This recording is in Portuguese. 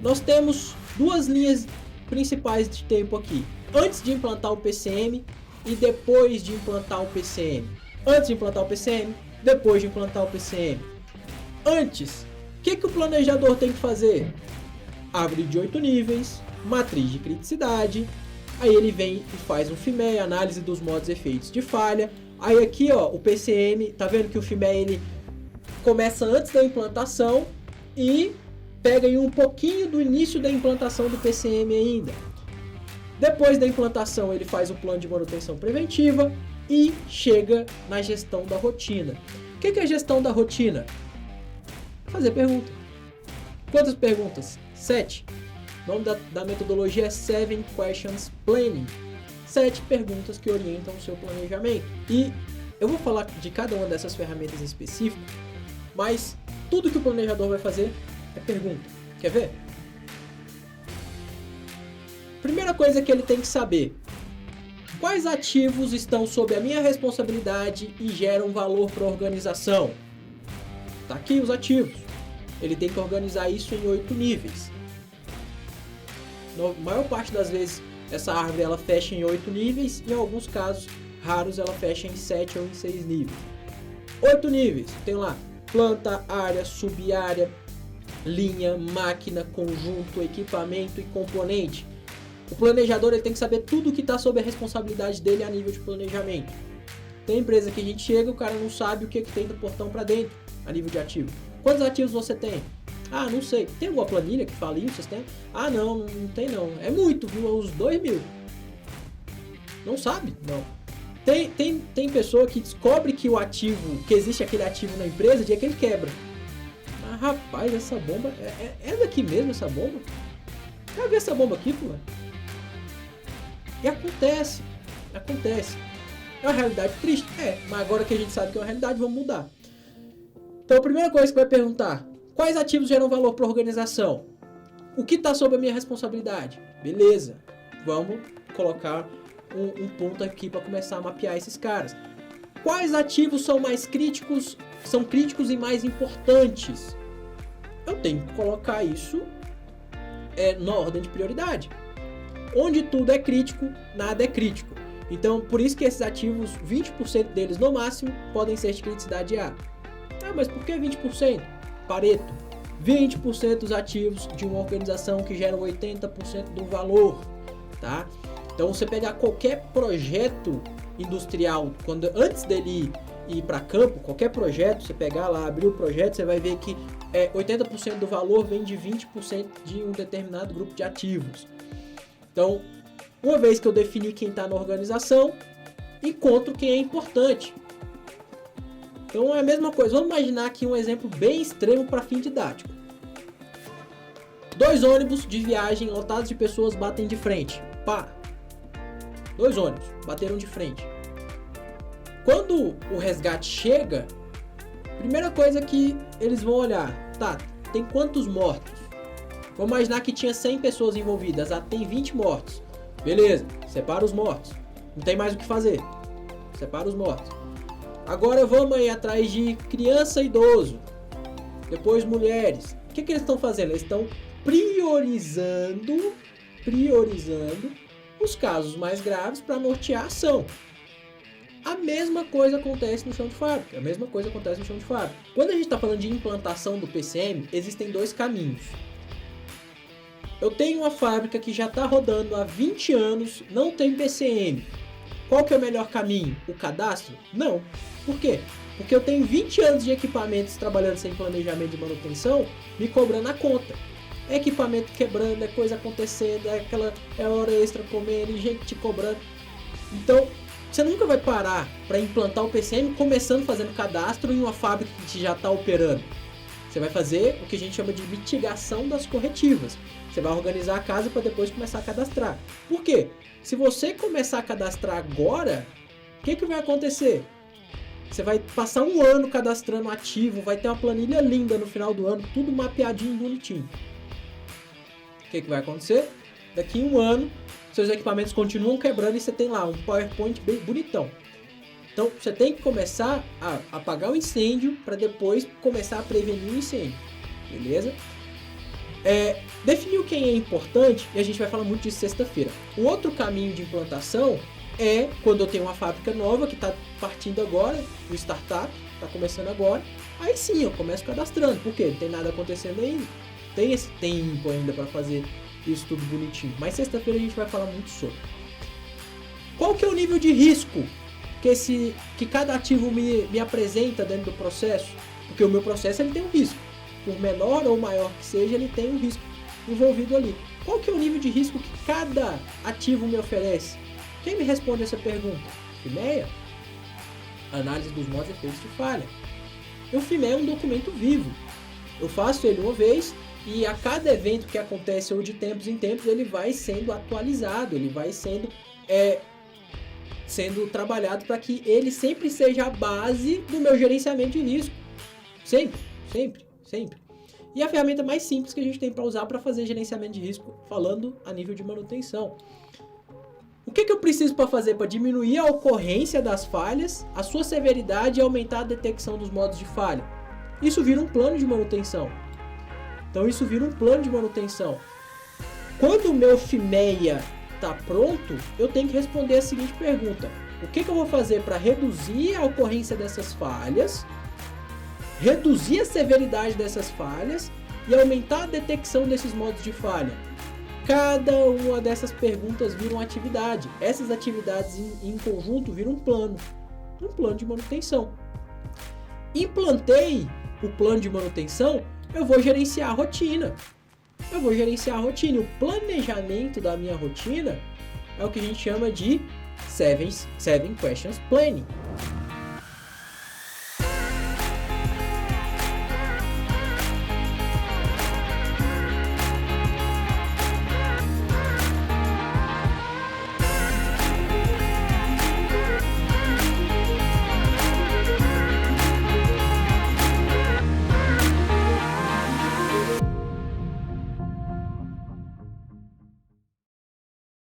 nós temos duas linhas principais de tempo aqui. Antes de implantar o PCM e depois de implantar o PCM. Antes de implantar o PCM, depois de implantar o PCM. Antes, o que o planejador tem que fazer? Árvore de 8 níveis, matriz de criticidade, aí ele vem e faz um FIME, análise dos modos e efeitos de falha. Aí aqui, ó, o PCM, tá vendo que o FIME ele começa antes da implantação e pega aí um pouquinho do início da implantação do PCM ainda. Depois da implantação, ele faz o plano de manutenção preventiva e chega na gestão da rotina. O que é a gestão da rotina? Fazer pergunta. Quantas perguntas? 7. O nome da metodologia é 7 Questions Planning. 7 perguntas que orientam o seu planejamento. E eu vou falar de cada uma dessas ferramentas em específico, mas tudo que o planejador vai fazer é pergunta. Quer ver? Primeira coisa que ele tem que saber: quais ativos estão sob a minha responsabilidade e geram valor para a organização? Tá aqui os ativos. Ele tem que organizar isso em 8 níveis. Na maior parte das vezes, essa árvore ela fecha em 8 níveis. Em alguns casos raros, ela fecha em 7 ou em 6 níveis. 8 níveis. Tem lá planta, área, sub-área, linha, máquina, conjunto, equipamento e componente. O planejador ele tem que saber tudo que está sob a responsabilidade dele a nível de planejamento. Tem empresa que a gente chega, o cara não sabe o que tem do portão para dentro a nível de ativo. Quantos ativos você tem? Ah, não sei. Tem alguma planilha que fala isso? Vocês têm? Ah, não tem não. É muito, viu? É uns 2.000. Não sabe? Não. Tem pessoa que descobre que o ativo, que existe aquele ativo na empresa, dia que ele quebra. Ah, rapaz, essa bomba, é daqui mesmo essa bomba? Quer ver essa bomba aqui, fulano? E acontece. É uma realidade triste? É, mas agora que a gente sabe que é uma realidade, vamos mudar. Então a primeira coisa que vai perguntar: quais ativos geram valor para a organização? O que está sob a minha responsabilidade? Beleza, vamos colocar um ponto aqui para começar a mapear esses caras. Quais ativos são mais críticos, são críticos e mais importantes? Eu tenho que colocar isso na ordem de prioridade. Onde tudo é crítico, nada é crítico. Então, por isso que esses ativos, 20% deles no máximo, podem ser de criticidade A. Ah, mas por que 20%? Pareto. 20% dos ativos de uma organização que geram 80% do valor, tá? Então, você pegar qualquer projeto industrial, antes dele ir para campo, qualquer projeto, você pegar lá, abrir o projeto, você vai ver que 80% do valor vem de 20% de um determinado grupo de ativos. Então, uma vez que eu defini quem está na organização, encontro quem é importante. Então é a mesma coisa. Vamos imaginar aqui um exemplo bem extremo para fim didático. 2 ônibus de viagem lotados de pessoas batem de frente. Pá! 2 ônibus bateram de frente. Quando o resgate chega, primeira coisa que eles vão olhar: tá, tem quantos mortos? Vamos imaginar que tinha 100 pessoas envolvidas. Ah, tem 20 mortos. Beleza, separa os mortos. Não tem mais o que fazer. Separa os mortos. Agora vamos aí atrás de criança e idoso. Depois mulheres. O que eles estão fazendo? Eles estão priorizando os casos mais graves para nortear a ação. A mesma coisa acontece no chão de fábrica. Quando a gente está falando de implantação do PCM, existem 2 caminhos. Eu tenho uma fábrica que já está rodando há 20 anos, não tem PCM. Qual que é o melhor caminho? O cadastro? Não. Por quê? Porque eu tenho 20 anos de equipamentos trabalhando sem planejamento de manutenção, me cobrando a conta. É equipamento quebrando, é coisa acontecendo, é hora extra comendo, gente te cobrando. Então, você nunca vai parar para implantar o PCM começando fazendo cadastro em uma fábrica que já está operando. Você vai fazer o que a gente chama de mitigação das corretivas. Você vai organizar a casa para depois começar a cadastrar. Por quê? Se você começar a cadastrar agora, o que vai acontecer? Você vai passar um ano cadastrando ativo, vai ter uma planilha linda no final do ano, tudo mapeadinho, bonitinho. O que vai acontecer? Daqui a um ano, seus equipamentos continuam quebrando e você tem lá um PowerPoint bem bonitão. Então, você tem que começar a apagar o incêndio para depois começar a prevenir o incêndio. Beleza? Definiu quem é importante, e a gente vai falar muito disso sexta-feira. O outro caminho de implantação é quando eu tenho uma fábrica nova que está partindo agora, um startup, está começando agora, aí sim eu começo cadastrando, porque não tem nada acontecendo ainda, tem esse tempo ainda para fazer isso tudo bonitinho. Mas sexta-feira a gente vai falar muito sobre. Qual que é o nível de risco que cada ativo me apresenta dentro do processo? Porque o meu processo ele tem um risco, por menor ou maior que seja, ele tem um risco envolvido ali. Qual que é o nível de risco que cada ativo me oferece? Quem me responde essa pergunta? FIMEA. Análise dos modos e efeitos de falha. O FIMEA é um documento vivo. Eu faço ele uma vez e a cada evento que acontece ou de tempos em tempos ele vai sendo atualizado, ele vai sendo trabalhado para que ele sempre seja a base do meu gerenciamento de risco. Sempre. E a ferramenta mais simples que a gente tem para usar para fazer gerenciamento de risco, falando a nível de manutenção. O que eu preciso para fazer para diminuir a ocorrência das falhas, a sua severidade e aumentar a detecção dos modos de falha? Isso vira um plano de manutenção. Quando o meu FIMEA está pronto, eu tenho que responder a seguinte pergunta: o que eu vou fazer para reduzir a ocorrência dessas falhas, reduzir a severidade dessas falhas e aumentar a detecção desses modos de falha? Cada uma dessas perguntas vira uma atividade. Essas atividades em conjunto viram um plano de manutenção. Implantei o plano de manutenção, eu vou gerenciar a rotina. O planejamento da minha rotina é o que a gente chama de 7 Questions Planning.